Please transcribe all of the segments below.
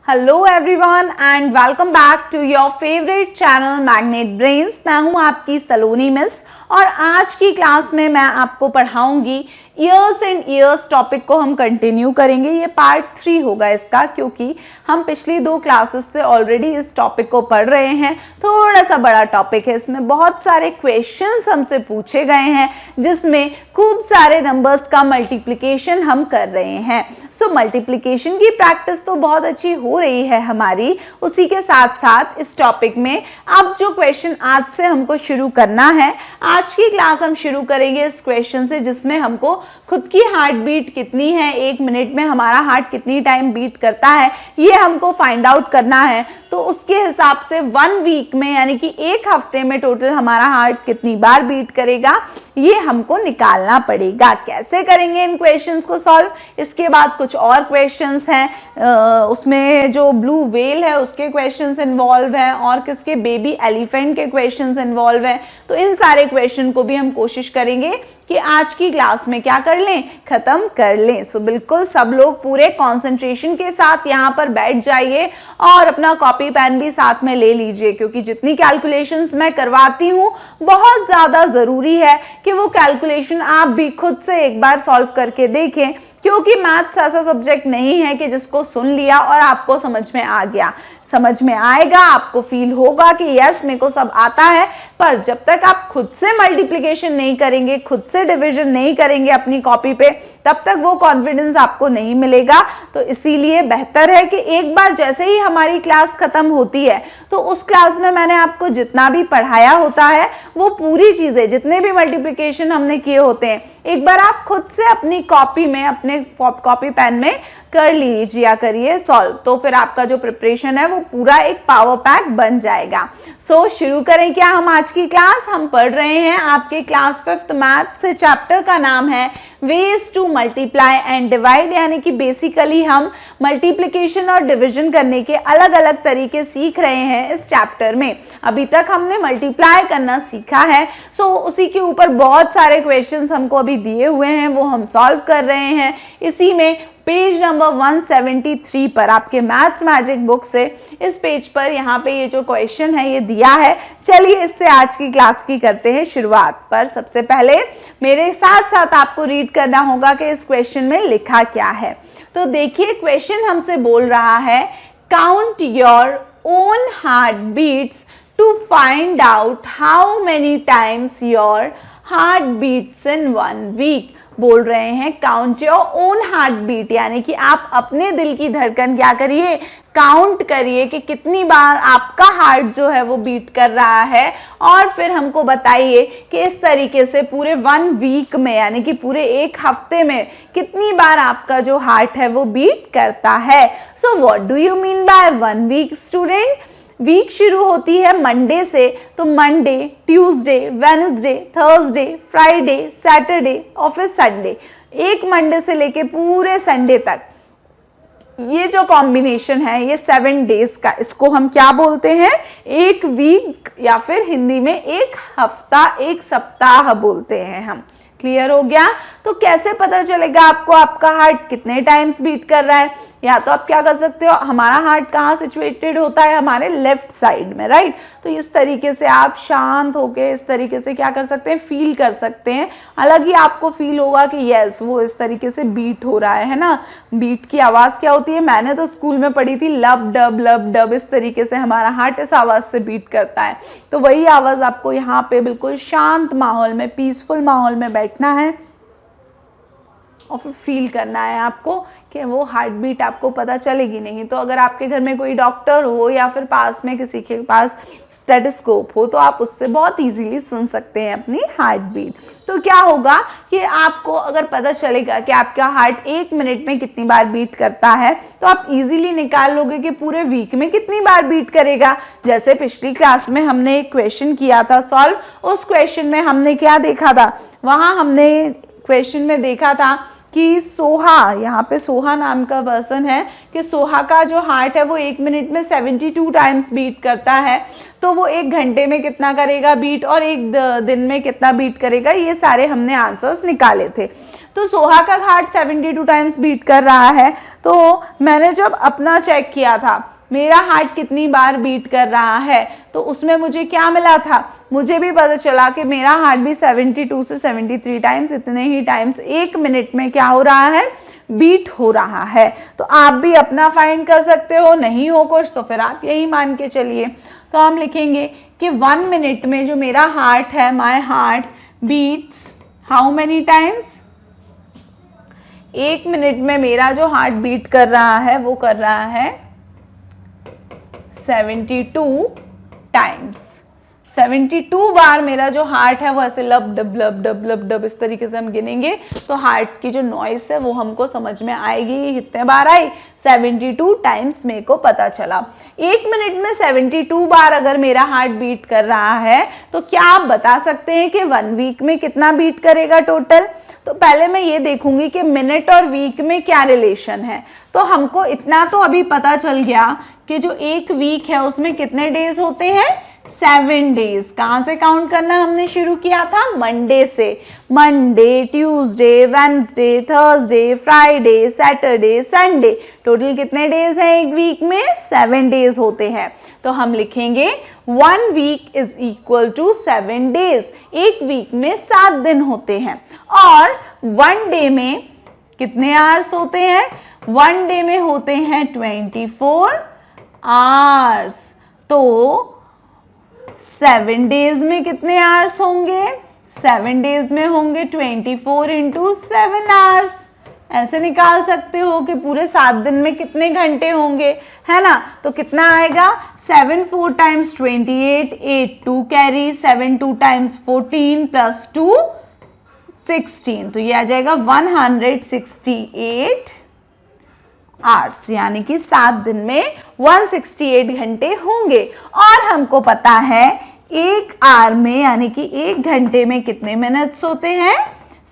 Hello everyone and welcome back to your favourite channel Magnet Brains. मैं हूं आपकी सलोनी miss और आज की क्लास में मैं आपको पढ़ाऊंगी ईयर्स एंड ईयर्स। टॉपिक को हम कंटिन्यू करेंगे। ये पार्ट 3 होगा इसका, क्योंकि हम पिछली 2 क्लासेस से ऑलरेडी इस टॉपिक को पढ़ रहे हैं। थोड़ा सा बड़ा टॉपिक है, इसमें बहुत सारे क्वेश्चंस हमसे पूछे गए हैं जिसमें खूब सारे नंबर्स का मल्टीप्लिकेशन हम कर रहे हैं। सो मल्टीप्लिकेशन की प्रैक्टिस तो बहुत अच्छी हो रही है हमारी। उसी के साथ साथ इस टॉपिक में अब जो क्वेश्चन आज से हमको शुरू करना है, आज की क्लास हम शुरू करेंगे इस क्वेश्चन से जिसमें हमको खुद की हार्ट बीट कितनी है, 1 मिनट में हमारा हार्ट कितनी टाइम बीट करता है, ये हमको फाइंड आउट करना है। तो उसके हिसाब से 1 वीक में यानी कि 1 हफ्ते में टोटल हमारा हार्ट कितनी बार बीट करेगा ये हमको निकालना पड़ेगा। कैसे करेंगे इन क्वेश्चंस को सॉल्व? इसके बाद कुछ और क्वेश्चंस हैं, उसमें जो ब्लू व्हेल है उसके क्वेश्चंस इन्वॉल्व हैं और किसके बेबी एलिफेंट के क्वेश्चंस इन्वॉल्व हैं। तो इन सारे क्वेश्चन को भी हम कोशिश करेंगे कि आज की क्लास में क्या कर लें, खत्म कर लें। सो बिल्कुल सब लोग पूरे कंसंट्रेशन के साथ यहाँ पर बैठ जाइए और अपना कॉपी पेन भी साथ में ले लीजिए, क्योंकि जितनी कैलकुलेशंस मैं करवाती हूँ बहुत ज़्यादा ज़रूरी है कि वो कैलकुलेशन आप भी खुद से एक बार सॉल्व करके देखें, क्योंकि मैथ्स ऐसा सब्जेक्ट नहीं है कि जिसको सुन लिया और आपको समझ में आ गया। समझ में आएगा, आपको फील होगा कि यस मेरे को सब आता है, पर जब तक आप खुद से मल्टीप्लिकेशन नहीं करेंगे, खुद से डिवीजन नहीं करेंगे अपनी कॉपी पे, तब तक वो कॉन्फिडेंस आपको नहीं मिलेगा। तो इसीलिए बेहतर है कि एक बार जैसे ही हमारी क्लास खत्म होती है तो उस क्लास में मैंने आपको जितना भी पढ़ाया होता है वो पूरी चीजें, जितने भी मल्टीप्लिकेशन हमने किए होते हैं, एक बार आप खुद से अपनी कॉपी में, अपने कॉपी पेन में कर लीजिए करिए सॉल्व। तो फिर आपका जो प्रिपरेशन है वो पूरा एक पावर पैक बन जाएगा। सो शुरू करें क्या हम आज की क्लास? हम पढ़ रहे हैं आपके क्लास 5th मैथ से। चैप्टर का नाम है ways to multiply and divide, यानी कि बेसिकली हम मल्टीप्लिकेशन और डिवीजन करने के अलग अलग तरीके सीख रहे हैं इस चैप्टर में। अभी तक हमने मल्टीप्लाई करना सीखा है, सो उसी के ऊपर बहुत सारे क्वेश्चंस हमको अभी दिए हुए हैं, वो हम सॉल्व कर रहे हैं। इसी में पेज नंबर 173 पर आपके मैथ्स मैजिक बुक से इस पेज पर यहाँ पे ये जो क्वेश्चन है ये दिया है। चलिए इससे आज की क्लास की करते हैं शुरुआत। पर सबसे पहले मेरे साथ साथ आपको रीड करना होगा कि इस क्वेश्चन में लिखा क्या है। तो देखिए क्वेश्चन हमसे बोल रहा है, count your own heart beats to find out how many times your heart beats in 1 week. बोल रहे हैं count your own heart beat, यानी कि आप अपने दिल की धड़कन क्या करिए, काउंट करिए कि कितनी बार आपका हार्ट जो है वो बीट कर रहा है, और फिर हमको बताइए कि इस तरीके से पूरे 1 वीक में यानी कि पूरे 1 हफ्ते में कितनी बार आपका जो हार्ट है वो बीट करता है। So what do you mean by 1 week student? Week शुरू होती है मंडे से, तो Monday, Tuesday, Wednesday, Thursday, Friday, Saturday और फिर संडे। एक मंडे से लेके पूरे संडे तक ये जो कॉम्बिनेशन है ये 7 डेज का, इसको हम क्या बोलते हैं, 1 वीक, या फिर हिंदी में 1 हफ्ता, 1 सप्ताह बोलते हैं हम। क्लियर हो गया? तो कैसे पता चलेगा आपको आपका हार्ट कितने टाइम्स बीट कर रहा है? या तो आप क्या कर सकते हो, हमारा हार्ट कहाँ सिचुएटेड होता है, हमारे लेफ्ट साइड में, राइट? तो इस तरीके से आप शांत होके इस तरीके से क्या कर सकते हैं, फील कर सकते हैं। अलग ही आपको फील होगा कि यस वो इस तरीके से बीट हो रहा है ना। बीट की आवाज़ क्या होती है, मैंने तो स्कूल में पढ़ी थी, लब डब, इस तरीके से हमारा हार्ट इस आवाज़ से बीट करता है। तो वही आवाज़ आपको यहाँ पे बिल्कुल शांत माहौल में, पीसफुल माहौल में बैठना है और फिर फील करना है आपको कि वो हार्ट बीट आपको पता चलेगी नहीं। तो अगर आपके घर में कोई डॉक्टर हो या फिर पास में किसी के पास स्टेथोस्कोप हो तो आप उससे बहुत इजीली सुन सकते हैं अपनी हार्ट बीट। तो क्या होगा कि आपको अगर पता चलेगा कि आपका हार्ट 1 मिनट में कितनी बार बीट करता है, तो आप इजीली निकाल लोगे कि पूरे वीक में कितनी बार बीट करेगा। जैसे पिछली क्लास में हमने एक क्वेश्चन किया था सॉल्व, उस क्वेश्चन में हमने क्या देखा था, वहाँ हमने क्वेश्चन में देखा था कि सोहा, यहाँ पे सोहा नाम का पर्सन है, कि सोहा का जो हार्ट है वो 1 मिनट में 72 टाइम्स बीट करता है। तो वो 1 घंटे में कितना करेगा बीट और 1 दिन में कितना बीट करेगा, ये सारे हमने आंसर्स निकाले थे। तो सोहा का हार्ट 72 टाइम्स बीट कर रहा है। तो मैंने जब अपना चेक किया था मेरा हार्ट कितनी बार बीट कर रहा है, तो उसमें मुझे क्या मिला था, मुझे भी पता चला कि मेरा हार्ट भी 72 से 73 टाइम्स, इतने ही टाइम्स 1 मिनट में क्या हो रहा है, बीट हो रहा है। तो आप भी अपना फाइंड कर सकते हो, नहीं हो कुछ तो फिर आप यही मान के चलिए। तो हम लिखेंगे कि 1 मिनट में जो मेरा हार्ट है, my heart beats how many times, 1 minute में मेरा जो हार्ट बीट कर रहा है वो कर रहा है 72 टाइम्स। 72 बार मेरा जो हार्ट है वो ऐसे लब डब लब डब लब डब इस तरीके से हम गिनेंगे तो हार्ट की जो नॉइस है वो हमको समझ में आएगी। कितने बार आई, 72 टाइम्स मेरे को पता चला। 1 मिनट में 72 बार अगर मेरा हार्ट बीट कर रहा है तो क्या आप बता सकते हैं कि 1 वीक में कितना बीट करेगा टोटल। तो पहले मैं ये देखूंगी कि मिनट और वीक में क्या रिलेशन है। तो हमको इतना तो अभी पता चल गया कि जो एक वीक है उसमें कितने डेज होते हैं, 7 डेज। कहाँ से काउंट करना हमने शुरू किया था, मंडे से। Monday, Tuesday, Wednesday, Thursday, Friday, Saturday, Sunday, total कितने डेज हैं एक वीक में, 7 डेज होते हैं। तो हम लिखेंगे 1 week is equal to 7 days. एक वीक में 7 दिन होते हैं। और 1 डे में कितने आवर्स होते हैं, 1 डे में होते हैं 24 आवर्स। तो 7 डेज में कितने आवर्स होंगे, 7 डेज में होंगे 24 इंटू 7 आवर्स। ऐसे निकाल सकते हो कि पूरे 7 दिन में कितने घंटे होंगे, है ना। तो कितना आएगा, 7 4 टाइम्स 28, 8 2 कैरी, 7 2 टाइम्स 14 प्लस 2 16। तो ये आ जाएगा 168 आवर्स, यानी कि 7 दिन में 168 घंटे होंगे। और हमको पता है 1 आवर में यानी कि 1 घंटे में कितने मिनट्स होते हैं,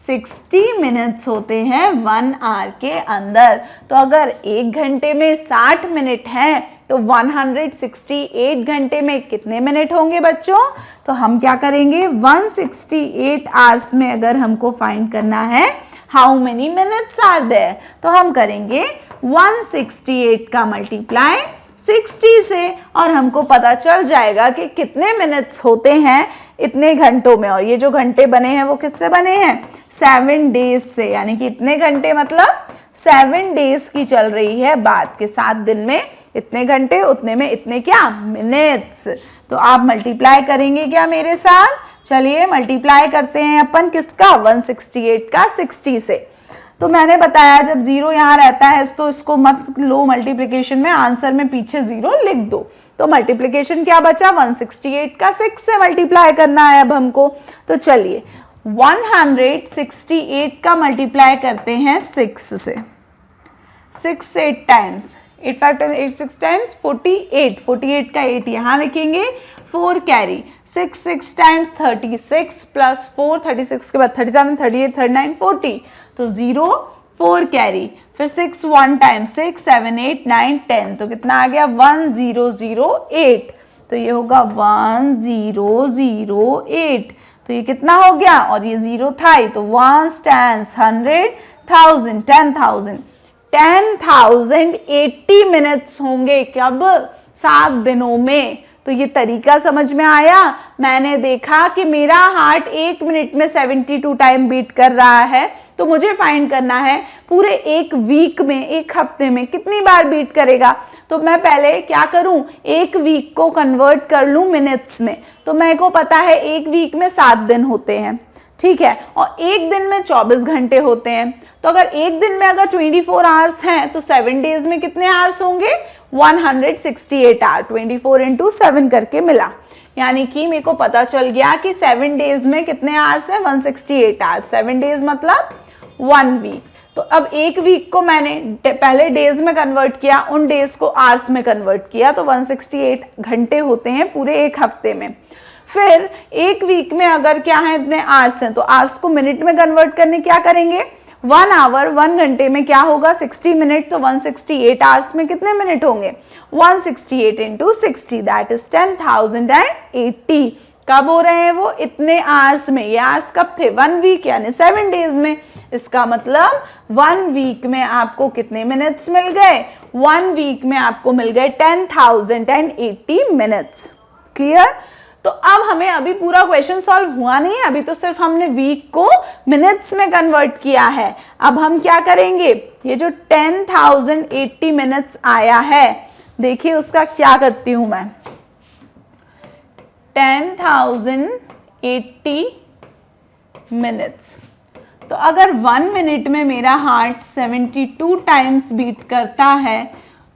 60 मिनट्स होते हैं 1 आवर के अंदर। तो अगर 1 घंटे में 60 मिनट हैं तो 168 घंटे में कितने मिनट होंगे बच्चों। तो हम क्या करेंगे, 168 आवर्स में अगर हमको फाइंड करना है how many minutes are there, तो हम करेंगे 168 का मल्टीप्लाई 60 से और हमको पता चल जाएगा कि कितने मिनट्स होते हैं इतने घंटों में। और ये जो घंटे बने हैं वो किससे बने हैं, 7 डेज से। यानी कि इतने घंटे मतलब 7 डेज की चल रही है बात के 7 दिन में इतने घंटे, उतने में इतने क्या, मिनट्स। तो आप मल्टीप्लाई करेंगे क्या मेरे साथ, चलिए मल्टीप्लाई करते हैं अपन किसका, 168 का 60 से। तो मैंने बताया जब 0 यहाँ रहता है तो इसको मत लो मल्टीप्लिकेशन में, आंसर में पीछे 0 लिख दो। तो मल्टीप्लिकेशन क्या बचा, 168 का 6 से मल्टीप्लाई करना है अब हमको। तो चलिए 168 का मल्टीप्लाई करते हैं 6 से। 6 8 टाइम्स, 8 5 10 8 6 टाइम्स 48, 48 का 8 यहाँ लिखेंगे, 4 कैरी, 6 6 टाइम्स 36 प्लस 4, 36 के बाद 37 38 39 40, तो 0 4 कैरी, फिर 6 1 टाइम 6 7 8 9 10, तो कितना आ गया 1008। तो ये होगा 1008। तो ये कितना हो गया, और ये 0 था ही, तो 1 10 100 1000 10,000 10,080 मिनट्स होंगे कब, 7 दिनों में। तो ये तरीका समझ में आया। मैंने देखा कि मेरा हार्ट 1 मिनट में 72 टाइम बीट कर रहा है, तो मुझे फाइंड करना है पूरे 1 वीक में, 1 हफ्ते में कितनी बार बीट करेगा। तो मैं पहले क्या करूं, 1 वीक को कन्वर्ट कर लूं मिनट्स में। तो मेरे को पता है 1 वीक में 7 दिन होते हैं, ठीक है, और 1 दिन में 24 घंटे होते हैं। तो अगर 1 दिन में अगर 24 आवर्स हैं तो 7 डेज में कितने आवर्स होंगे, 168 आवर, 24 इंटू 7 करके मिला। यानी कि मेरे को पता चल गया कि 7 डेज में कितने आवर्स हैं, 168 आवर्स। 7 डेज मतलब 1 वीक। तो अब 1 वीक को मैंने पहले डेज में कन्वर्ट किया, उन डेज को आवर्स में कन्वर्ट किया, तो 168 घंटे होते हैं पूरे 1 हफ्ते में। फिर 1 वीक में अगर क्या है इतने आवर्स हैं, तो आवर्स को मिनट में कन्वर्ट करने क्या करेंगे, 1 आवर 1 घंटे में क्या होगा 60 मिनट, तो 168 आवर्स में कितने मिनट होंगे, 168 इंटू 60 दैट इज 10,080। कब हो रहे हैं वो, इतने आवर्स में। ये आवर्स कब थे, 1 वीक यानी 7 डेज में। इसका मतलब 1 वीक में आपको कितने मिनट्स मिल गए? 1 वीक में आपको मिल गए 10,080 मिनट्स। क्लियर? तो अब हमें अभी पूरा क्वेश्चन सॉल्व हुआ नहीं है, अभी तो सिर्फ हमने वीक को मिनट्स में कन्वर्ट किया है। अब हम क्या करेंगे, ये जो 10,080 मिनट्स आया है, देखिए उसका क्या करती हूं मैं। 10,080 मिनट्स, तो अगर 1 मिनट में मेरा हार्ट 72 टाइम्स बीट करता है,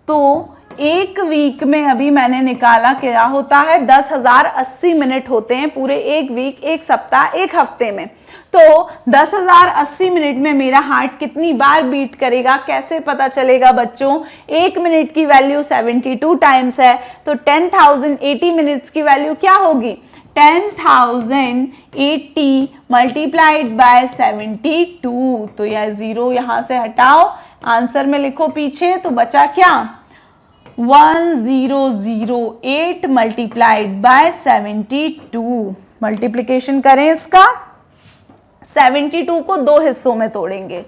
तो एक वीक में अभी मैंने निकाला क्या होता है, 10,080 मिनट होते हैं पूरे एक वीक, एक सप्ताह, एक हफ्ते में। तो 10,080 मिनट में मेरा हार्ट कितनी बार बीट करेगा, कैसे पता चलेगा बच्चों? एक मिनट की वैल्यू 72 टाइम्स है, तो 10,080 मिनट्स की वैल्यू क्या होगी? 10,080 मल्टीप्लाइड बाय 72। तो यह 0 यहां से हटाओ, आंसर में लिखो पीछे, तो बचा क्या? 1008 मल्टीप्लाइड बाय 72। मल्टीप्लीकेशन करें इसका, 72 को 2 हिस्सों में तोड़ेंगे,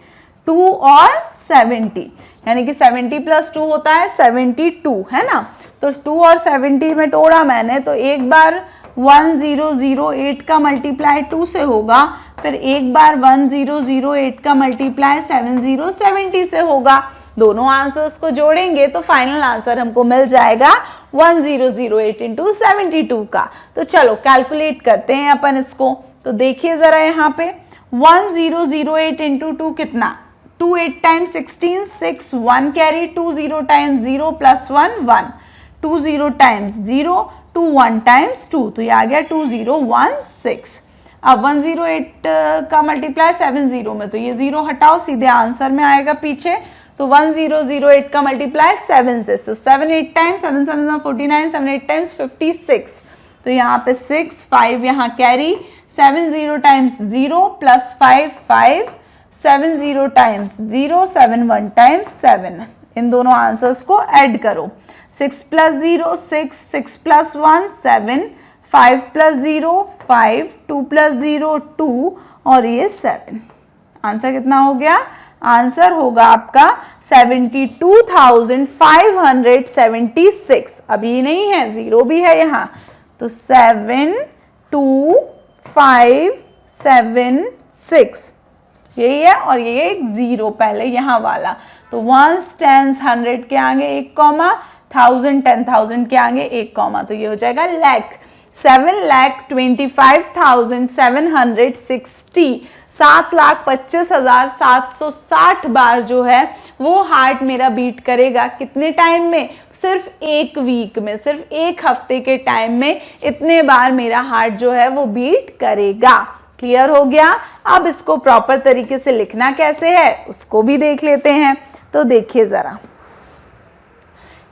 2 और 70, यानी कि 70 प्लस 2 होता है 72, है ना? तो 2 और 70 में तोड़ा मैंने, तो एक बार 1008 का मल्टीप्लाई 2 से होगा, फिर एक बार 1008 का मल्टीप्लाई 7070 से होगा। दोनों आंसर्स को जोड़ेंगे तो फाइनल आंसर हमको मिल जाएगा 1008 इंटू 72 का। तो चलो कैलकुलेट करते हैं अपन इसको। तो देखिए जरा यहाँ पे 1008 इंटू 2 कितना, 2 8 times 16, 6 1 carry, 2 0 times 0 plus 1 1, 2 0 times 0, 2 1 times 2, तो ये आ गया 2016। अब 108 का मल्टीप्लाई 70 में, तो ये 0 हटाओ, सीधे आंसर में आएगा पीछे। तो 1008 का मल्टीप्लाई 7 से, तो 7 8 टाइम्स 7 7 49, 7 8 टाइम्स 56, तो यहाँ पे 6 5 यहाँ carry, 7 0 times 0 plus 5 5, 7 0 times 0, 7 1 times 7। इन दोनों आंसर्स को ऐड करो, 6 प्लस 0 6, 6 प्लस 1 7, 5 प्लस 0 5, 2 प्लस 0 2 और ये 7। आंसर कितना हो गया? आंसर होगा आपका 72,576। अभी नहीं है, 0 भी है यहाँ, तो 72,576 यही है, और ये एक 0 पहले यहाँ वाला। तो 1s 10s 100 के आगे 1 कॉमा, 1000 10,000 के आगे 1 कॉमा, तो ये हो जाएगा लाख। 7,25,760, 7,25,760 बार जो है वो हार्ट मेरा बीट करेगा। कितने टाइम में? सिर्फ एक वीक में, सिर्फ एक हफ्ते के टाइम में इतने बार मेरा हार्ट जो है वो बीट करेगा। क्लियर हो गया? अब इसको प्रॉपर तरीके से लिखना कैसे है उसको भी देख लेते हैं। तो देखिए जरा,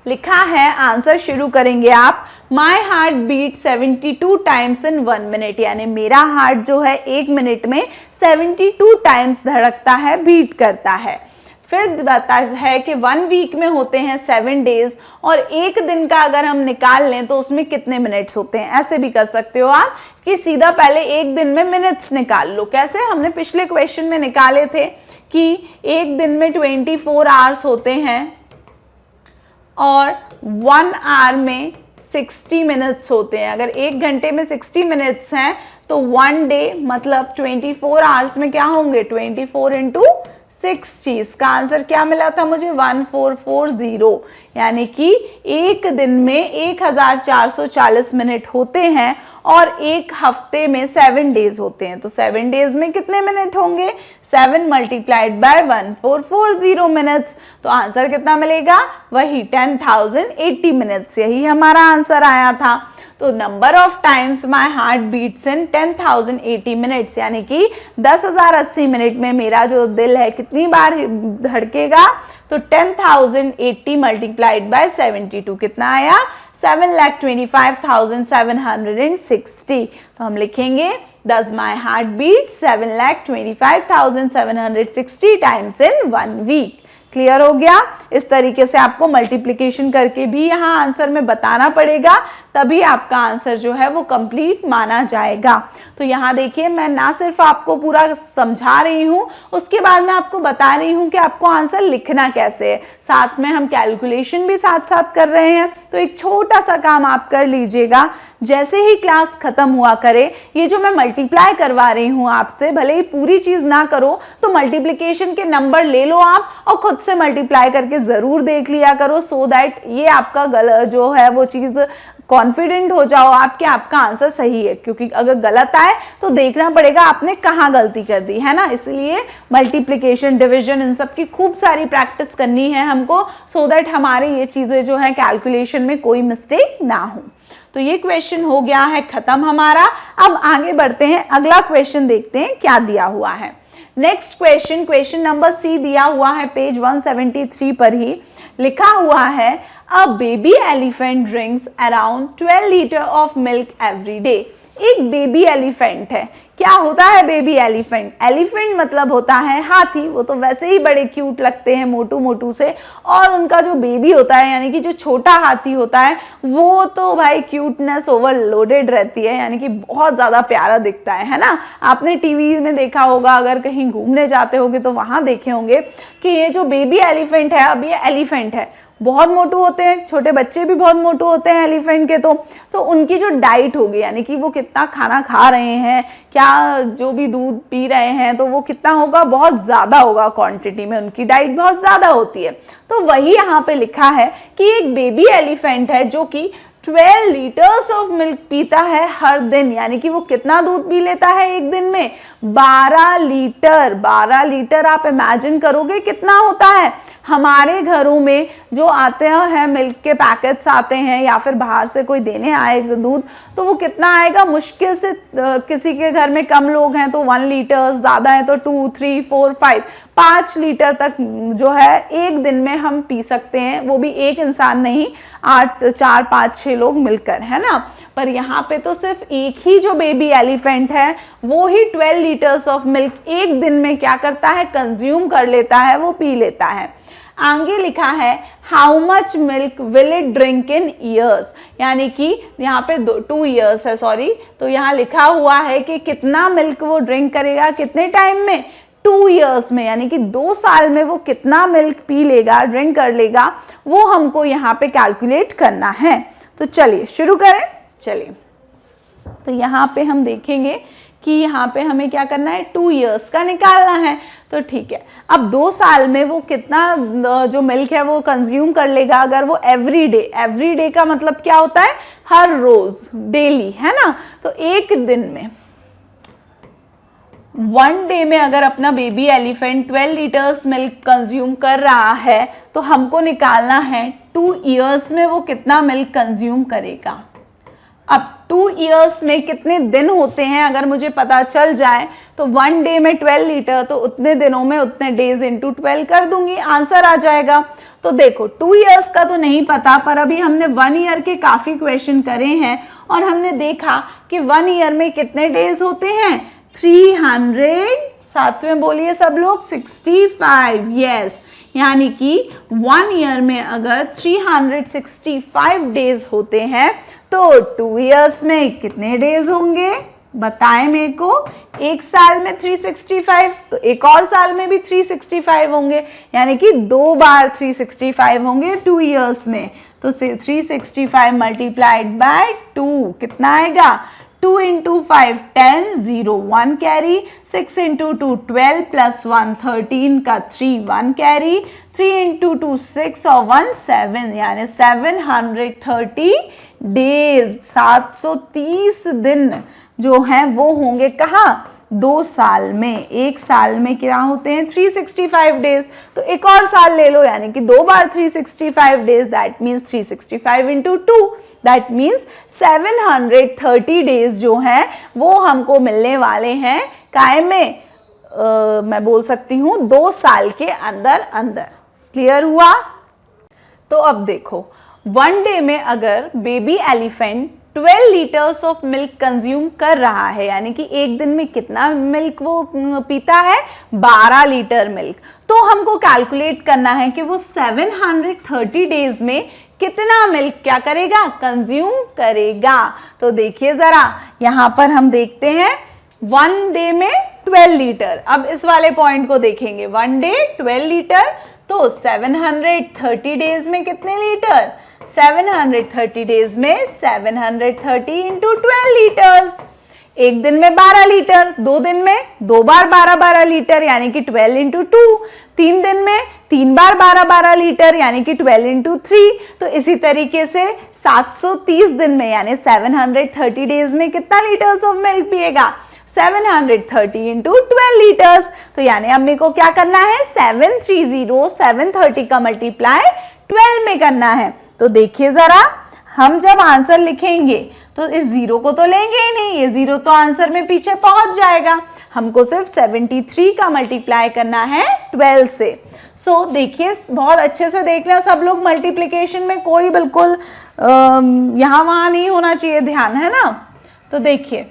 लिखा है, आंसर शुरू करेंगे आप, my heart beat 72 times in 1 minute, यानी मेरा हार्ट जो है 1 मिनट में 72 टाइम्स धड़कता है, बीट करता है। फिर बताता है कि 1 वीक में होते हैं 7 डेज, और एक दिन का अगर हम निकाल लें तो उसमें कितने मिनट्स होते हैं। ऐसे भी कर सकते हो आप कि सीधा पहले एक दिन में मिनट्स निकाल लो। कैसे? हमने पिछले क्वेश्चन में निकाले थे कि एक दिन में 24 आवर्स होते हैं और 1 आवर में 60 मिनट्स होते हैं। अगर एक घंटे में 60 मिनट्स हैं तो 1 डे मतलब 24 आवर्स में क्या होंगे? 24 इंटू 60। इसका आंसर क्या मिला था मुझे? 1440, यानी कि एक दिन में 1440 मिनट होते हैं और एक हफ्ते में 7 डेज होते हैं। तो 7 डेज में कितने मिनट होंगे? 7 मल्टीप्लाइड बाय 1440 मिनट्स। तो आंसर कितना मिलेगा? वही 10,080 मिनट्स। यही हमारा आंसर आया था। तो number of times my heart beats in 10,080 minutes, यानी कि 10,080 मिनट में मेरा जो दिल है कितनी बार धड़केगा? तो 10,080 मल्टीप्लाइड बाय 72 कितना आया? 7,25,760। तो हम लिखेंगे does my heart beat 7,25,760 times in 1 week। Clear हो गया। इस तरीके से आपको मल्टीप्लिकेशन करके भी यहाँ आंसर में बताना पड़ेगा, तभी आपका आंसर जो है वो कंप्लीट माना जाएगा। तो यहाँ देखिए मैं ना सिर्फ आपको पूरा समझा रही हूँ, उसके बाद मैं आपको बता रही हूँ कि आपको आंसर लिखना कैसे है, साथ में हम कैलकुलेशन भी साथ साथ कर रहे हैं। तो एक छोटा सा काम आप कर लीजिएगा, जैसे ही क्लास खत्म हुआ करे, ये जो मैं मल्टीप्लाई करवा रही हूँ आपसे, भले ही पूरी चीज ना करो तो मल्टीप्लिकेशन के नंबर ले लो आप और खुद से मल्टीप्लाई करके जरूर देख लिया करो, सो दैट ये आपका जो है वो चीज कॉन्फिडेंट हो जाओ आप कि आपका आंसर सही है, क्योंकि अगर गलत आए तो देखना पड़ेगा आपने कहाँ गलती कर दी है ना। इसलिए मल्टीप्लिकेशन, डिवीजन, इन सब की खूब सारी प्रैक्टिस करनी है हमको, सो दैट हमारे ये चीजें जो है कैलकुलेशन में कोई मिस्टेक ना हो। तो ये क्वेश्चन हो गया है खत्म हमारा। अब आगे बढ़ते हैं, अगला क्वेश्चन देखते हैं क्या दिया हुआ है। Next question, question number C दिया हुआ है पेज 173 पर ही। लिखा हुआ है a baby elephant drinks around 12 litre of milk every day. एक बेबी एलिफेंट है। क्या होता है बेबी एलिफेंट? एलिफेंट मतलब होता है हाथी, वो तो वैसे ही बड़े क्यूट लगते हैं मोटू मोटू से, और उनका जो बेबी होता है यानी कि जो छोटा हाथी होता है वो तो भाई क्यूटनेस ओवरलोडेड रहती है, यानी कि बहुत ज़्यादा प्यारा दिखता है ना। आपने टीवी में देखा होगा, अगर कहीं घूमने जाते होंगे तो वहाँ देखे होंगे कि ये जो बेबी एलिफेंट है, अब ये एलिफेंट है, बहुत मोटू होते हैं, छोटे बच्चे भी बहुत मोटू होते हैं एलिफेंट के। तो उनकी जो डाइट होगी, यानी कि वो कितना खाना खा रहे हैं, क्या जो भी दूध पी रहे हैं, तो वो कितना होगा, बहुत ज़्यादा होगा क्वांटिटी में, उनकी डाइट बहुत ज़्यादा होती है। तो वही यहाँ पे लिखा है कि एक बेबी एलिफेंट है जो कि 12 लीटर्स ऑफ मिल्क पीता है हर दिन, यानी कि वो कितना दूध पी लेता है एक दिन में? 12 लीटर। 12 लीटर आप इमेजिन करोगे कितना होता है। हमारे घरों में जो आते हैं मिल्क के पैकेट्स आते हैं या फिर बाहर से कोई देने आएगा दूध, तो वो कितना आएगा? मुश्किल से किसी के घर में कम लोग हैं तो 1 लीटर, ज़्यादा है तो 2, 3, 4, 5 लीटर तक जो है एक दिन में हम पी सकते हैं, वो भी एक इंसान नहीं, 8, 4, 5, 6 लोग मिलकर, है ना। पर यहाँ पे तो सिर्फ एक ही जो बेबी एलिफेंट है वो ही 12 लीटर्स ऑफ मिल्क एक दिन में क्या करता है? कंज्यूम कर लेता है, वो पी लेता है। आगे लिखा है how much milk will it drink in years, यानी कि यहाँ पे 2 ईयर्स है, सॉरी, तो यहाँ लिखा हुआ है कि कितना मिल्क वो ड्रिंक करेगा, कितने टाइम में? 2 ईयर्स में, यानी कि 2 साल में वो कितना मिल्क पी लेगा, ड्रिंक कर लेगा, वो हमको यहाँ पे कैलकुलेट करना है। तो चलिए शुरू करें। चलिए, तो यहाँ पे हम देखेंगे कि यहाँ पे हमें क्या करना है, 2 ईयर्स का निकालना है। तो ठीक है, अब 2 साल में वो कितना जो मिल्क है वो कंज्यूम कर लेगा, अगर वो एवरी डे का मतलब क्या होता है? हर रोज, डेली, है ना। तो एक दिन में, 1 डे में अगर अपना baby elephant 12 litres milk consume कर रहा है तो हमको निकालना है 2 ईयर्स में वो कितना मिल्क कंज्यूम करेगा। अब 2 ईयर्स में कितने दिन होते हैं अगर मुझे पता चल जाए तो 1 डे में 12 लीटर, तो उतने दिनों में उतने डेज इंटू 12 कर दूंगी, आंसर आ जाएगा। तो देखो 2 ईयर्स का तो नहीं पता, पर अभी हमने 1 ईयर के काफ़ी क्वेश्चन करे हैं और हमने देखा कि 1 ईयर में कितने डेज होते हैं? 300, साथ में बोलिए सब लोग, 65, यस। यानी कि 1 ईयर में अगर 365 डेज होते हैं तो 2 ईयर्स में कितने डेज होंगे? बताएं मेरे को। एक साल में 365, तो एक और साल में भी 365 होंगे, यानी कि 2 बार 365 होंगे 2 ईयर्स में। तो 365 मल्टीप्लाइड बाय 2 कितना आएगा? 2 into 5 10, 0 1 कैरी, 6 into 2 12 plus 1 13 का 3 1 कैरी, 3 into 2 6 और 1 7, यानी 730 डेज, 730 दिन जो हैं वो होंगे कहाँ? 2 साल में। एक साल में क्या होते हैं? 365 डेज। तो एक और साल ले लो, यानी कि 2 बार 365 days, that means 365 into 2, that means 730 days जो हैं वो हमको मिलने वाले हैं काय में, मैं बोल सकती हूँ 2 साल के अंदर अंदर। क्लियर हुआ? तो अब देखो 1 डे में अगर baby elephant 12 litres of milk consume कर रहा है, यानी कि एक दिन में कितना मिल्क वो पीता है, 12 लीटर मिल्क। तो हमको कैलकुलेट करना है कि वो 730 डेज में कितना मिल्क क्या करेगा, कंज्यूम करेगा। तो देखिए जरा यहां पर हम देखते हैं 1 डे में 12 लीटर। अब इस वाले पॉइंट को देखेंगे, 1 डे 12 लीटर, तो 730 डेज में कितने लीटर, 730 डेज में 730 इंटू 12 लीटर्स। एक दिन में 12 लीटर, 2 दिन में 2 बार 12 लीटर यानी कि 12 इंटू 2, 3 दिन में 3 बार 12 लीटर यानी कि 12 इंटू 3। तो इसी तरीके से 730 दिन में यानी 730 डेज में कितना लीटर्स ऑफ मिल्क पिएगा, 730 इंटू 12 लीटर्स। तो यानी अब मेरे को क्या करना है, 730 का मल्टीप्लाई 12 में करना है। तो देखिए जरा हम जब आंसर लिखेंगे तो इस जीरो को तो लेंगे ही नहीं, ये जीरो तो आंसर में पीछे पहुंच जाएगा। हमको सिर्फ 73 का मल्टीप्लाई करना है 12 से। सो देखिए बहुत अच्छे से देखना सब लोग, मल्टीप्लिकेशन में कोई बिल्कुल यहां वहां नहीं होना चाहिए ध्यान, है ना। तो देखिए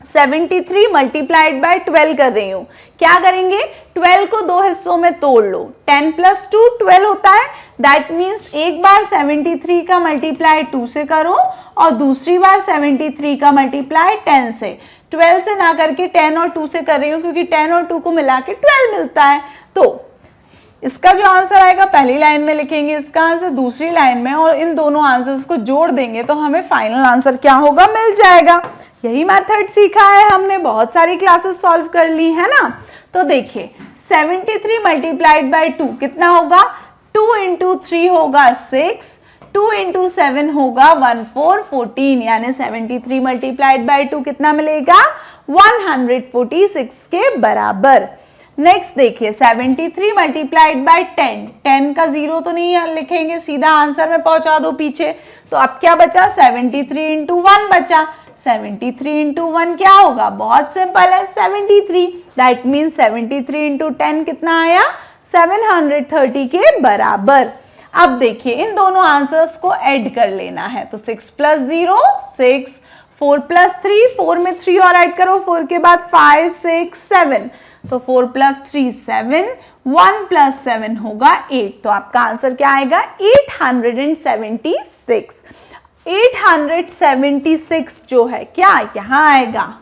73 मल्टीप्लाइड बाय 12 कर रही हूं। क्या करेंगे, 12 को 2 हिस्सों में तोड़ लो, 10 प्लस 2 12 होता है। दैट मीन्स एक बार 73 का मल्टीप्लाई 2 से करो और दूसरी बार 73 का मल्टीप्लाई 10 से। 12 से ना करके 10 और 2 से कर रही हूं क्योंकि 10 और 2 को मिला के 12 मिलता है। तो इसका जो आंसर आएगा पहली लाइन में लिखेंगे, इसका आंसर दूसरी लाइन में, और इन दोनों आंसर्स को जोड़ देंगे तो हमें फाइनल आंसर क्या होगा, मिल जाएगा। यही मेथड सीखा है हमने, बहुत सारी क्लासेस सॉल्व कर ली है ना। तो देखिए 73 मल्टीप्लाइड बाय 2 कितना होगा, 2 इंटू 3 होगा 6, 2 इंटू 7 होगा 14 यानी 73 मल्टीप्लाइड बाय 2 कितना मिलेगा, 146 के बराबर। नेक्स्ट देखिए 73 मल्टीप्लाइड बाय 10, 10 का जीरो तो नहीं लिखेंगे, सीधा आंसर में पहुंचा दो पीछे। तो अब क्या बचा, 73 इंटू 1 बचा। 73 इंटू 1 क्या होगा, बहुत सिंपल है, 73। दैट मीन्स 73 इंटू 10 कितना आया, 730 के बराबर। अब देखिए इन दोनों आंसर्स को ऐड कर लेना है। तो 6 प्लस 0 6, 4 प्लस 3, 4 में 3 और ऐड करो, 4 के बाद 5 6 7, तो 4 प्लस 3 7, 1 प्लस 7 होगा 8। तो आपका आंसर क्या आएगा, 876। 876 जो है क्या यहाँ आएगा,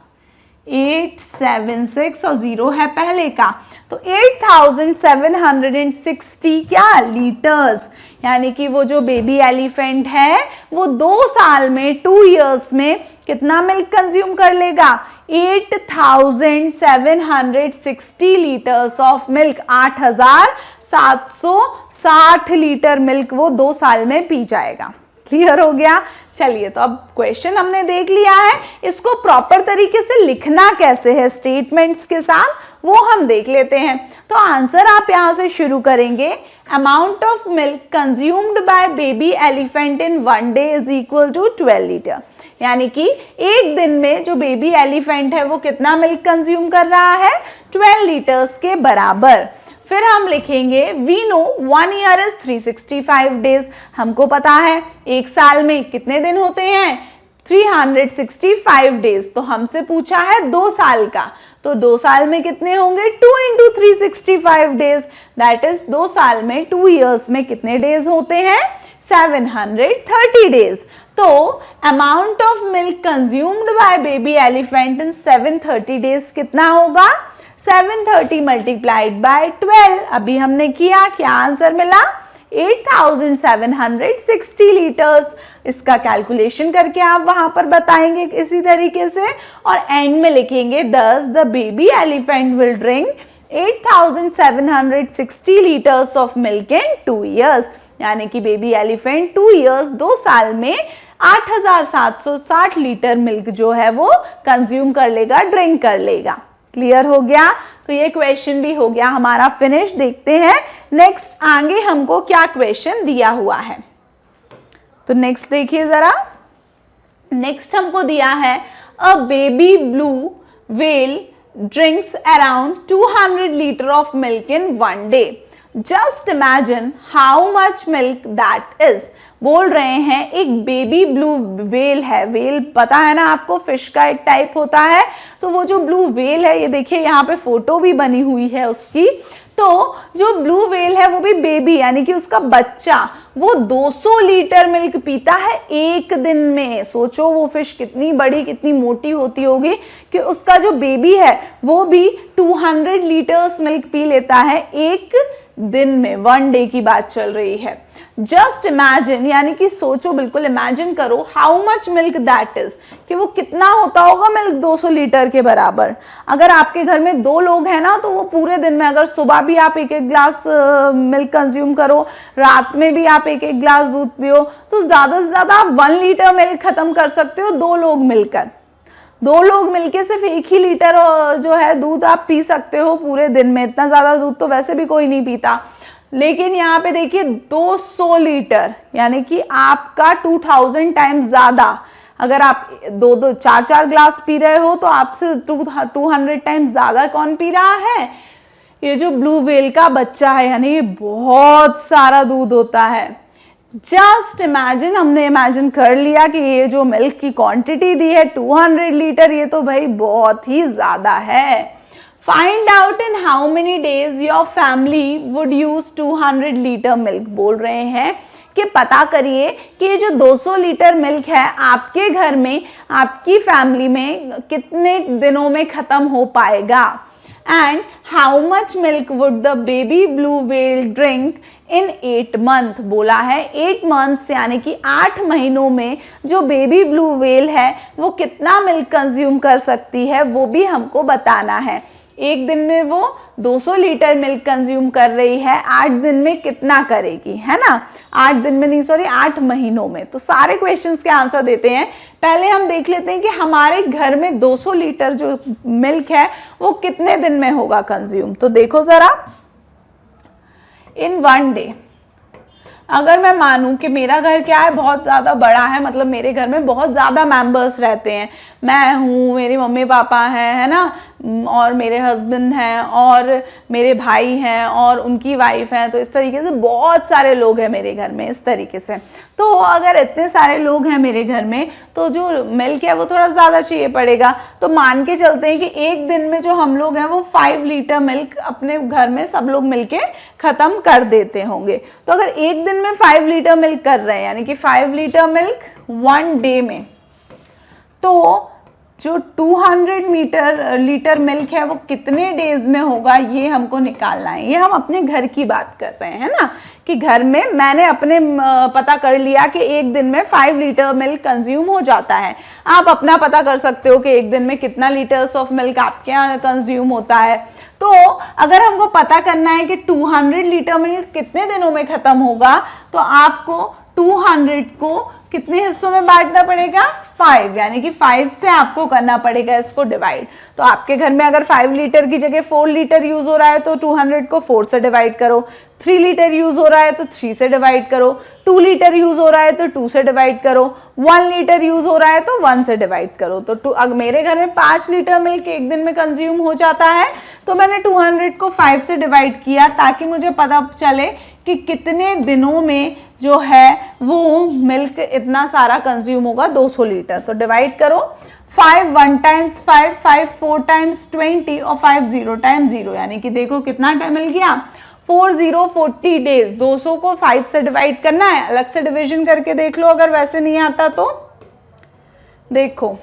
876 और 0 है पहले का, तो 8760 क्या लीटर्स, यानी कि वो जो बेबी एलिफेंट है वो 2 साल में 2 इयर्स में कितना मिल्क कंज्यूम कर लेगा, 8760 litres of milk, 8760 litre milk वो 2 साल में पी जाएगा। क्लियर हो गया। चलिए तो अब क्वेश्चन हमने देख लिया है, इसको प्रॉपर तरीके से लिखना कैसे है स्टेटमेंट्स के साथ वो हम देख लेते हैं। तो आंसर आप यहां से शुरू करेंगे, amount of milk consumed by baby elephant in 1 day is equal to 12 litre, यानी कि एक दिन में जो बेबी एलिफेंट है वो कितना मिल्क कंज्यूम कर रहा है, 12 लीटर्स के बराबर। फिर हम लिखेंगे we know 1 year is 365 days, हमको पता है एक साल में कितने दिन होते हैं, 365 डेज। तो हमसे पूछा है 2 साल का, तो 2 साल में कितने होंगे, 2 इंटू 365 डेज, दैट इज 2 साल में 2 ईयर्स में कितने डेज होते हैं, 730 डेज। तो amount of milk consumed by baby elephant in 730 days कितना होगा, 730 मल्टीप्लाइड बाय 12। अभी हमने किया, क्या आंसर मिला, 8760 लीटर्स। इसका कैलकुलेशन करके आप वहां पर बताएंगे इसी तरीके से, और एंड में लिखेंगे thus the baby elephant will drink 8760 litres of milk in 2 years, यानी कि बेबी एलिफेंट 2 years 2 साल में 8760 लीटर मिल्क जो है वो कंज्यूम कर लेगा, ड्रिंक कर लेगा। क्लियर हो गया। तो ये क्वेश्चन भी हो गया हमारा फिनिश। देखते हैं नेक्स्ट आगे हमको क्या क्वेश्चन दिया हुआ है। तो नेक्स्ट देखिए जरा, नेक्स्ट हमको दिया है a baby blue whale drinks around 200 litre of milk in 1 day. Just imagine how much milk that is. बोल रहे हैं एक बेबी ब्लू व्हेल है। व्हेल पता है ना आपको, फिश का एक टाइप होता है। तो वो जो ब्लू व्हेल है, ये देखिए यहाँ पे फोटो भी बनी हुई है उसकी। तो जो ब्लू व्हेल है वो भी बेबी यानी कि उसका बच्चा, वो 200 लीटर मिल्क पीता है एक दिन में। सोचो वो फिश कितनी बड़ी कितनी मोटी होती होगी कि उसका जो बेबी है वो भी 200 लीटर्स मिल्क पी लेता है एक दिन में। 1 डे की बात चल रही है। जस्ट इमेजिन, यानी कि सोचो, बिल्कुल इमेजिन करो how much milk that is, कि वो कितना होता होगा मिल्क 200 लीटर के बराबर। अगर आपके घर में 2 लोग हैं ना, तो वो पूरे दिन में अगर सुबह भी आप एक एक ग्लास मिल्क कंज्यूम करो, रात में भी आप एक एक ग्लास दूध पियो, तो ज्यादा से ज्यादा आप 1 लीटर मिल्क खत्म कर सकते हो 2 लोग मिलकर। 2 लोग मिलके सिर्फ 1 ही लीटर जो है दूध आप पी सकते हो पूरे दिन में। इतना ज्यादा दूध तो वैसे भी कोई नहीं पीता, लेकिन यहाँ पे देखिए 200 लीटर यानी कि आपका 2000 टाइम्स ज्यादा। अगर आप 2-2 4-4 ग्लास पी रहे हो तो आपसे 200 टाइम्स ज्यादा कौन पी रहा है? ये जो ब्लू व्हेल का बच्चा है, यानी ये बहुत सारा दूध होता है। जस्ट इमेजिन, हमने इमेजिन कर लिया कि ये जो मिल्क की क्वांटिटी दी है 200 लीटर, ये तो भाई बहुत ही ज्यादा है। Find out in how many days your family would use 200 litre milk. बोल रहे हैं कि पता करिए कि ये जो 200 लीटर मिल्क है आपके घर में, आपकी फैमिली में कितने दिनों में खत्म हो पाएगा। And how much milk would the baby blue whale drink in 8 month. बोला है 8 मंथ्स यानी कि 8 महीनों में जो बेबी ब्लू व्हेल है वो कितना मिल्क कंज्यूम कर सकती है, वो भी हमको बताना है। एक दिन में वो 200 लीटर मिल्क कंज्यूम कर रही है, 8 दिन में कितना करेगी, है ना? 8 दिन में नहीं, सॉरी 8 महीनों में। तो सारे क्वेश्चंस के आंसर देते हैं। पहले हम देख लेते हैं कि हमारे घर में 200 लीटर जो मिल्क है वो कितने दिन में होगा कंज्यूम। तो देखो जरा, इन 1 डे अगर मैं मानूं कि मेरा घर क्या है, बहुत ज़्यादा बड़ा है, मतलब मेरे घर में बहुत ज़्यादा मेंबर्स रहते हैं। मैं हूँ, मेरे मम्मी पापा हैं, है ना, और मेरे हस्बैंड हैं, और मेरे भाई हैं, और उनकी वाइफ हैं। तो इस तरीके से बहुत सारे लोग हैं मेरे घर में, इस तरीके से। तो अगर इतने सारे लोग हैं मेरे घर में, तो जो मिल्क है वो थोड़ा ज़्यादा चाहिए पड़ेगा। तो मान के चलते हैं कि एक दिन में जो हम लोग हैं वो 5 लीटर मिल्क अपने घर में सब लोग मिलके ख़त्म कर देते होंगे। तो अगर एक दिन में 5 लीटर मिल्क कर रहे हैं, यानी कि 5 लीटर मिल्क 1 डे में, तो जो 200 लीटर मिल्क है वो कितने डेज में होगा, ये हमको निकालना है। ये हम अपने घर की बात कर रहे हैं ना, कि घर में मैंने अपने पता कर लिया कि एक दिन में 5 लीटर मिल्क कंज्यूम हो जाता है। आप अपना पता कर सकते हो कि एक दिन में कितना लीटर्स ऑफ मिल्क आपके यहाँ कंज्यूम होता है। तो अगर हमको पता करना है कि 200 लीटर मिल्क कितने दिनों में खत्म होगा, तो आपको 200 को कितने हिस्सों में बांटना पड़ेगा? 5, यानी कि 5 से आपको करना पड़ेगा इसको डिवाइड। तो आपके घर में अगर 5 लीटर की जगह 4 लीटर यूज हो रहा है तो 200 को 4 से डिवाइड करो। 3 लीटर यूज हो रहा है तो 3 से डिवाइड करो। 2 लीटर यूज हो रहा है तो 2 से डिवाइड करो। 1 लीटर यूज हो रहा है तो 1 से डिवाइड करो। तो अगर मेरे घर में 5 लीटर मिल्क एक दिन में कंज्यूम हो जाता है, तो मैंने 200 को 5 से डिवाइड किया ताकि मुझे पता चले कि कितने दिनों में जो है वो मिल्क इतना सारा कंज्यूम होगा, 200 लीटर। तो डिवाइड करो, 5 1 टाइम्स 5, 5 4 टाइम्स 20 और 5 0 टाइम्स 0, यानी कि देखो कितना टाइम मिल गया, 40 डेज। 200 को 5 से डिवाइड करना है, अलग से डिवीजन करके देख लो अगर वैसे नहीं आता तो। देखो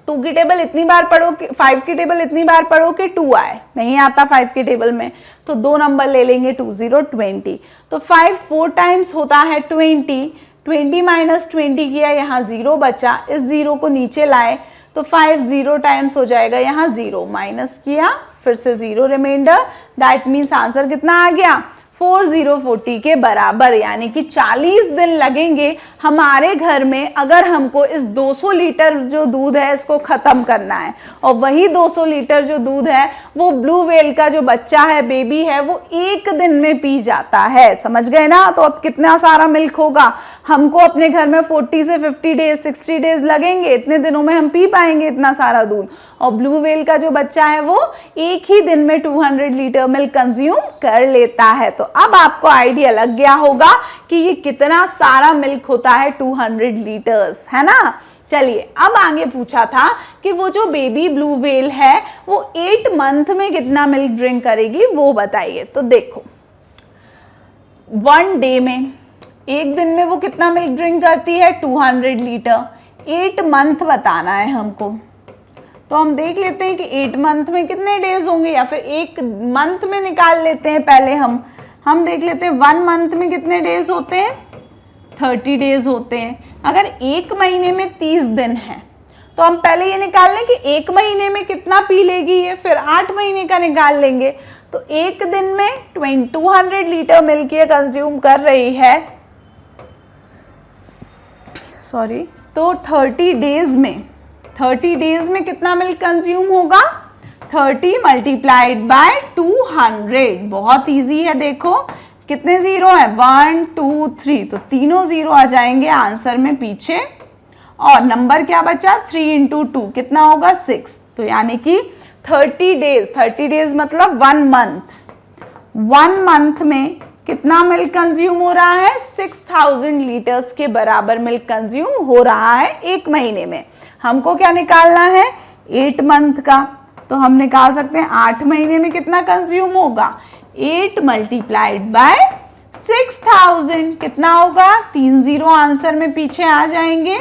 2 की टेबल इतनी बार पढ़ो कि 5 की टेबल इतनी बार पढ़ो कि 2 आए, नहीं आता 5 की टेबल में, तो 2 नंबर ले लेंगे, 2 0 20। तो 5 4 टाइम्स होता है 20, 20 माइनस 20 किया, यहाँ 0 बचा, इस 0 को नीचे लाए तो 5 0 टाइम्स हो जाएगा, यहाँ 0 माइनस किया, फिर से 0 रिमाइंडर। दैट मीन्स आंसर कितना आ गया? 40 के बराबर, यानी कि 40 दिन लगेंगे हमारे घर में अगर हमको इस 200 लीटर जो दूध है इसको ख़त्म करना है, और वही 200 लीटर जो दूध है वो ब्लू व्हेल का जो बच्चा है, बेबी है, वो एक दिन में पी जाता है। समझ गए ना? तो अब कितना सारा मिल्क होगा, हमको अपने घर में 40 से 50 डेज 60 डेज लगेंगे, इतने दिनों में हम पी पाएंगे इतना सारा दूध। और ब्लू व्हेल का जो बच्चा है वो एक ही दिन में 200 लीटर मिल्क कंज्यूम कर लेता है। तो अब आपको आइडिया लग गया होगा कि ये कितना सारा मिल्क होता है, 200 लीटर्स, है ना। चलिए अब आगे पूछा था कि वो जो बेबी ब्लू व्हेल है वो 8 मंथ में कितना मिल्क ड्रिंक करेगी, वो बताइए। तो देखो 1 डे में, एक दिन में वो कितना मिल्क ड्रिंक करती है, 200 लीटर। 8 मंथ बताना है हमको, तो हम देख लेते हैं कि 8 मंथ में कितने डेज होंगे, या फिर एक मंथ में निकाल लेते हैं। पहले हम देख लेते हैं 1 मंथ में कितने डेज होते हैं, 30 डेज होते हैं। अगर एक महीने में 30 दिन है तो हम पहले ये निकाल लें कि एक महीने में कितना पी लेगी ये, फिर 8 महीने का निकाल लेंगे। तो एक दिन में 200 लीटर मिल्क ये कंज्यूम कर रही है, तो 30 डेज में कितना मिल्क कंज्यूम होगा, 30 मल्टीप्लाइड बाय 200। बहुत इजी है, देखो कितने जीरो है, 1 2 3, तो तीनों जीरो आ जाएंगे आंसर में पीछे, और नंबर क्या बचा, 3 इंटू 2 कितना होगा, 6। तो यानी कि 30 डेज मतलब 1 मंथ में कितना मिल्क कंज्यूम हो रहा है, 6000 लीटर्स के बराबर मिल्क कंज्यूम हो रहा है एक महीने में। हमको क्या निकालना है, 8 मंथ का, तो हम निकाल सकते हैं 8 महीने में कितना कंज्यूम होगा, 8 मल्टीप्लाइड बाय 6000 कितना होगा, 3 जीरो आंसर में पीछे आ जाएंगे।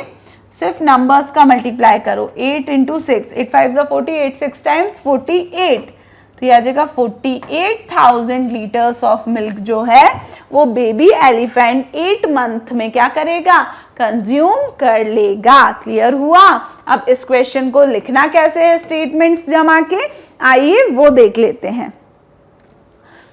सिर्फ नंबर्स का मल्टीप्लाई करो, 8 इंटू 6, 8 5 40, 8 6 टाइम्स 48, तो ये आ जाएगा 48,000 लीटर्स ऑफ मिल्क जो है वो बेबी एलिफेंट 8 मंथ में क्या करेगा, कंज्यूम कर लेगा। क्लियर हुआ? अब इस क्वेश्चन को लिखना कैसे है, स्टेटमेंट्स जमा के, आइए वो देख लेते हैं।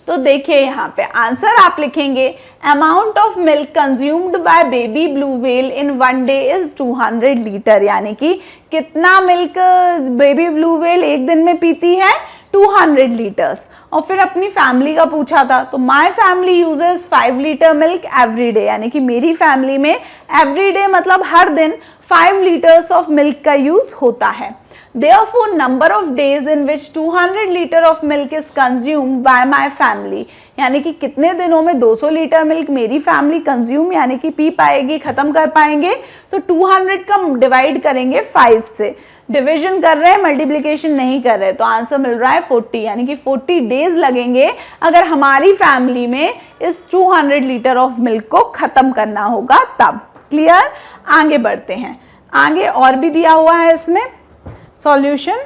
तो देखिए यहाँ पे आंसर आप लिखेंगे, amount of milk consumed by baby blue whale in 1 day is 200 litre, यानी कि कितना मिल्क बेबी ब्लू व्हेल एक दिन में पीती है, 200 लीटर्स। और फिर अपनी फैमिली का पूछा था, तो my family uses 5 litre milk every day, यानी कि मेरी फैमिली में एवरी डे मतलब हर दिन 5 लीटर्स ऑफ मिल्क का यूज होता है। Therefore, number of days in which 200 liter of milk is consumed by my family, यानी कि कितने दिनों में 200 लीटर मिल्क मेरी फैमिली कंज्यूम यानी कि पी पाएगी, खत्म कर पाएंगे। तो 200 का डिवाइड करेंगे 5 से, डिवीजन कर रहे हैं, मल्टीप्लिकेशन नहीं कर रहे, तो आंसर मिल रहा है 40, यानी कि 40 डेज लगेंगे अगर हमारी फैमिली में इस 200 लीटर ऑफ मिल्क को खत्म करना होगा तब। क्लियर? आगे बढ़ते हैं, आगे और भी दिया हुआ है इसमें सॉल्यूशन।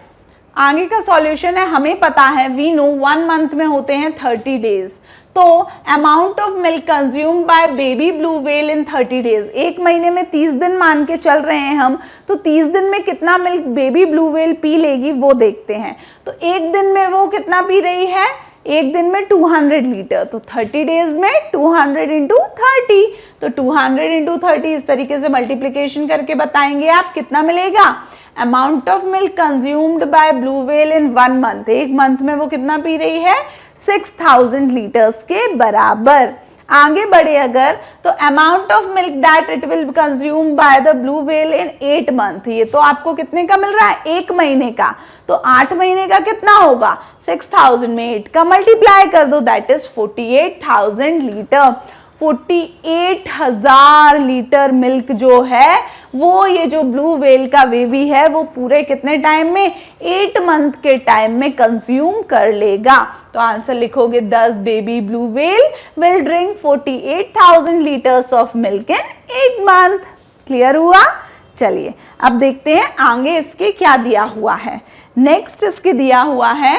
आगे का सॉल्यूशन है, हमें पता है, वी नो 1 मंथ में होते हैं 30 डेज, तो amount of milk consume by baby blue whale in 30 days, एक महीने में 30 दिन मान के चल रहे हैं हम, तो 30 दिन में कितना milk baby blue whale P लेगी वो देखते हैं। तो एक दिन में वो कितना पी रही है, एक दिन में 200 लीटर, तो 30 डेज में 200 इंटू 30, तो 200 इंटू 30 इस तरीके से मल्टीप्लीकेशन करके बताएंगे आप कितना मिलेगा। Amount of milk consumed bye blue whale in 1 month, एक मंथ में वो कितना पी रही है, 6000 लीटर्स के बराबर। आगे बढ़े अगर, तो amount of milk that it will consume by the blue whale in 8 month, ये तो आपको कितने का मिल रहा है, एक महीने का, तो 8 महीने का कितना होगा, 6000 में 8 का मल्टीप्लाई कर दो, that is 48,000 litre. 48,000 litre milk जो है वो ये जो ब्लू व्हेल का बेबी है वो पूरे कितने टाइम में, 8 मंथ के टाइम में कंज्यूम कर लेगा। तो आंसर लिखोगे 10 baby blue whale will drink 48,000 litres of milk in 8 month. Clear हुआ? चलिए अब देखते हैं आगे इसके क्या दिया हुआ है। नेक्स्ट इसके दिया हुआ है,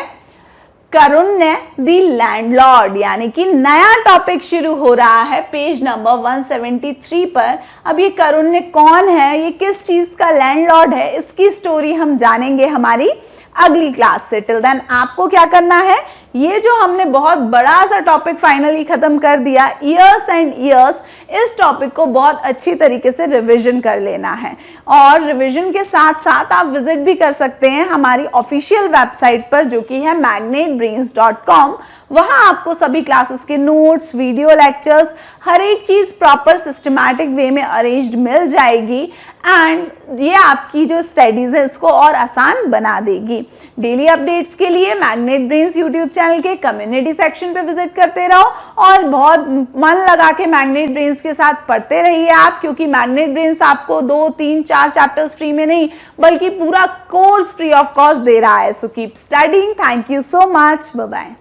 करुण ने दी लैंडलॉर्ड, यानी कि नया टॉपिक शुरू हो रहा है पेज नंबर 173 पर। अब ये करुण ने कौन है, ये किस चीज का लैंडलॉर्ड है, इसकी स्टोरी हम जानेंगे हमारी अगली क्लास से। टिल देन आपको क्या करना है, ये जो हमने बहुत बड़ा सा टॉपिक फाइनली खत्म कर दिया, ईयर्स एंड ईयर्स, इस टॉपिक को बहुत अच्छी तरीके से रिवीजन कर लेना है। और रिवीजन के साथ साथ आप विजिट भी कर सकते हैं हमारी ऑफिशियल वेबसाइट पर, जो कि है magnetbrains.com। वहां आपको सभी क्लासेस के नोट्स, वीडियो लेक्चर्स, हर एक चीज प्रॉपर सिस्टमैटिक वे में अरेंज्ड मिल जाएगी एंड ये आपकी जो स्टडीज है इसको और आसान बना देगी। डेली अपडेट्स के लिए मैग्नेट ब्रेन्स यूट्यूब चैनल के कम्युनिटी सेक्शन पे विजिट करते रहो और बहुत मन लगा के मैग्नेट ब्रेन्स के साथ पढ़ते रहिए आप, क्योंकि मैग्नेट ब्रेन्स आपको 2, 3, 4 चैप्टर्स फ्री में नहीं बल्कि पूरा कोर्स फ्री ऑफ कॉस्ट दे रहा है। So keep studying. Thank you so much. Bye bye.